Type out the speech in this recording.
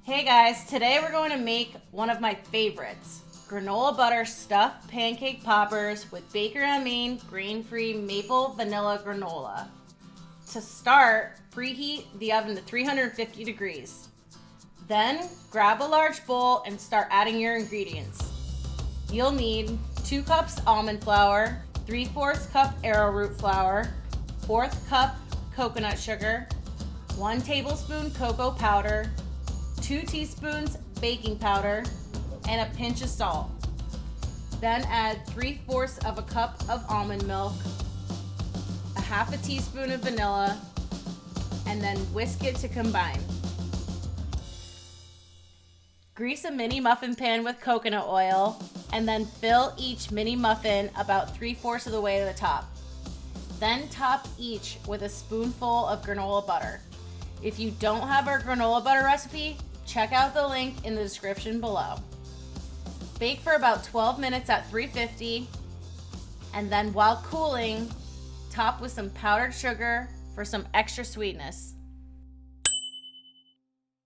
Hey guys, today we're going to make one of my favorites, granola butter stuffed pancake poppers with Baker on Main grain-free maple vanilla granola. To start, preheat the oven to 350 degrees. Then grab a large bowl and start adding your ingredients. You'll need 2 cups almond flour, 3/4 cup arrowroot flour, 1/4 cup coconut sugar, 1 tablespoon cocoa powder, 2 teaspoons baking powder, and a pinch of salt. Then add 3/4 of a cup of almond milk, a half a teaspoon of vanilla, and then whisk it to combine. Grease a mini muffin pan with coconut oil, and then fill each mini muffin about 3/4 of the way to the top. Then top each with a spoonful of granola butter. If you don't have our granola butter recipe, check out the link in the description below. Bake for about 12 minutes at 350, and then while cooling, top with some powdered sugar for some extra sweetness.